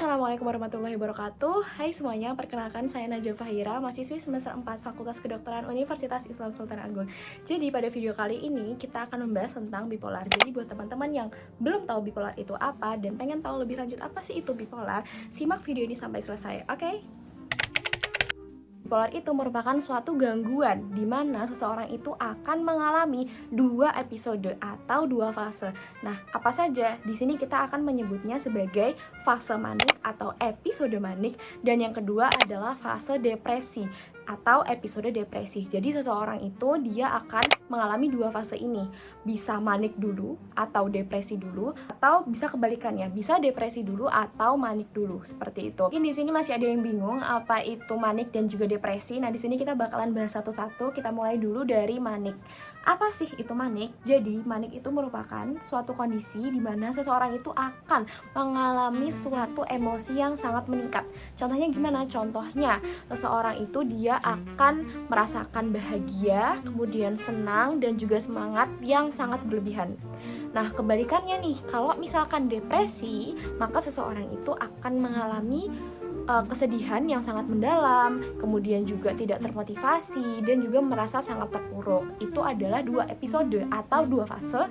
Assalamualaikum warahmatullahi wabarakatuh. Hai semuanya, perkenalkan saya Najwa Fahira, mahasiswi semester 4 Fakultas Kedokteran Universitas Islam Sultan Agung. Jadi pada video kali ini kita akan membahas tentang bipolar. Jadi buat teman-teman yang belum tahu bipolar itu apa dan pengen tahu lebih lanjut apa sih itu bipolar, simak video ini sampai selesai, oke? Bipolar itu merupakan suatu gangguan di mana seseorang itu akan mengalami dua episode atau dua fase. Nah, apa saja? Di sini kita akan menyebutnya sebagai fase manik atau episode manik, dan yang kedua adalah fase depresi atau episode depresi. Jadi seseorang itu dia akan mengalami dua fase ini. Bisa manik dulu atau depresi dulu, atau bisa kebalikannya, bisa depresi dulu atau manik dulu, seperti itu. Mungkin di sini masih ada yang bingung apa itu manik dan juga depresi. Nah, di sini kita bakalan bahas satu-satu. Kita mulai dulu dari manik. Apa sih itu manik? Jadi, manik itu merupakan suatu kondisi di mana seseorang itu akan mengalami suatu emosi yang sangat meningkat. Contohnya gimana? Contohnya, seseorang itu dia akan merasakan bahagia, kemudian senang, dan juga semangat yang sangat berlebihan. Nah, kebalikannya nih, kalau misalkan depresi, maka seseorang itu akan mengalami kesedihan yang sangat mendalam, kemudian juga tidak termotivasi, dan juga merasa sangat terpuruk. Itu adalah dua episode atau dua fase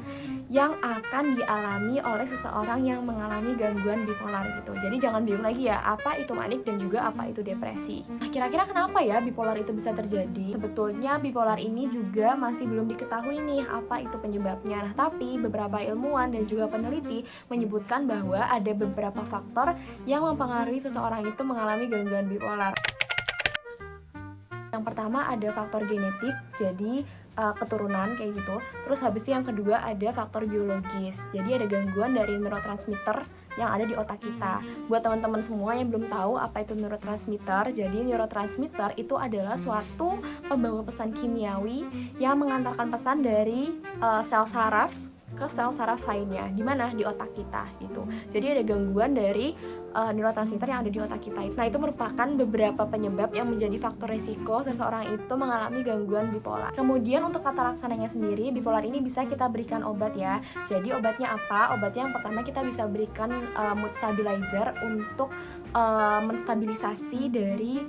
yang akan dialami oleh seseorang yang mengalami gangguan bipolar gitu. Jadi jangan bingung lagi ya, apa itu manik dan juga apa itu depresi. Nah, kira-kira kenapa ya bipolar itu bisa terjadi? Sebetulnya bipolar ini juga masih belum diketahui nih apa itu penyebabnya. Nah, tapi beberapa ilmuwan dan juga peneliti menyebutkan bahwa ada beberapa faktor yang mempengaruhi seseorang itu mengalami gangguan bipolar. Yang pertama ada faktor genetik, jadi keturunan kayak gitu. Terus habis itu yang kedua ada faktor biologis, jadi ada gangguan dari neurotransmitter yang ada di otak kita. Buat teman-teman semua yang belum tahu apa itu neurotransmitter, jadi neurotransmitter itu adalah suatu pembawa pesan kimiawi yang mengantarkan pesan dari sel saraf ke sel saraf lainnya, di mana di otak kita gitu. Jadi ada gangguan dari neurotransmitter yang ada di otak kita. Nah, itu merupakan beberapa penyebab yang menjadi faktor resiko seseorang itu mengalami gangguan bipolar. Kemudian untuk tata laksananya sendiri, bipolar ini bisa kita berikan obat ya. Jadi obatnya apa? Obatnya yang pertama kita bisa berikan mood stabilizer untuk menstabilisasi dari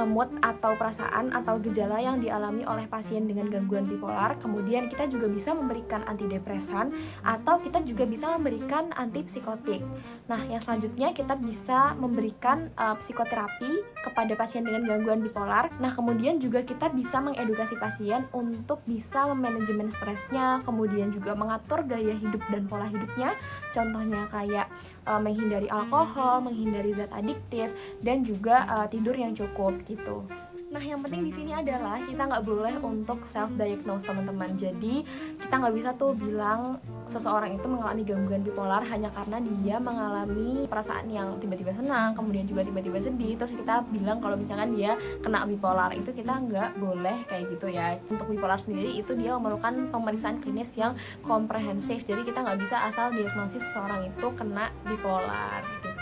mood atau perasaan atau gejala yang dialami oleh pasien dengan gangguan bipolar. Kemudian kita juga bisa memberikan antidepresan atau kita juga bisa memberikan antipsikotik. Nah, yang selanjutnya kita bisa memberikan psikoterapi kepada pasien dengan gangguan bipolar. Nah, kemudian juga kita bisa mengedukasi pasien untuk bisa memanajemen stresnya, kemudian juga mengatur gaya hidup dan pola hidupnya. Contohnya kayak menghindari alkohol, menghindari zat adiktif, dan juga tidur yang cukup gitu. Nah, yang penting di sini adalah kita nggak boleh untuk self-diagnose, teman-teman. Jadi kita nggak bisa tuh bilang seseorang itu mengalami gangguan bipolar hanya karena dia mengalami perasaan yang tiba-tiba senang, kemudian juga tiba-tiba sedih, terus kita bilang kalau misalkan dia kena bipolar. Itu kita nggak boleh kayak gitu ya. Untuk bipolar sendiri itu dia memerlukan pemeriksaan klinis yang komprehensif. Jadi kita nggak bisa asal diagnosis seseorang itu kena bipolar gitu.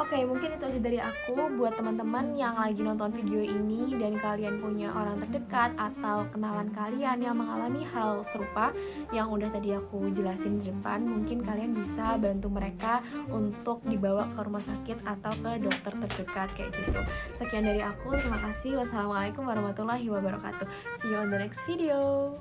Oke, mungkin itu aja dari aku. Buat teman-teman yang lagi nonton video ini dan kalian punya orang terdekat atau kenalan kalian yang mengalami hal serupa yang udah tadi aku jelasin di depan, mungkin kalian bisa bantu mereka untuk dibawa ke rumah sakit atau ke dokter terdekat kayak gitu. Sekian dari aku, terima kasih. Wassalamualaikum warahmatullahi wabarakatuh. See you on the next video.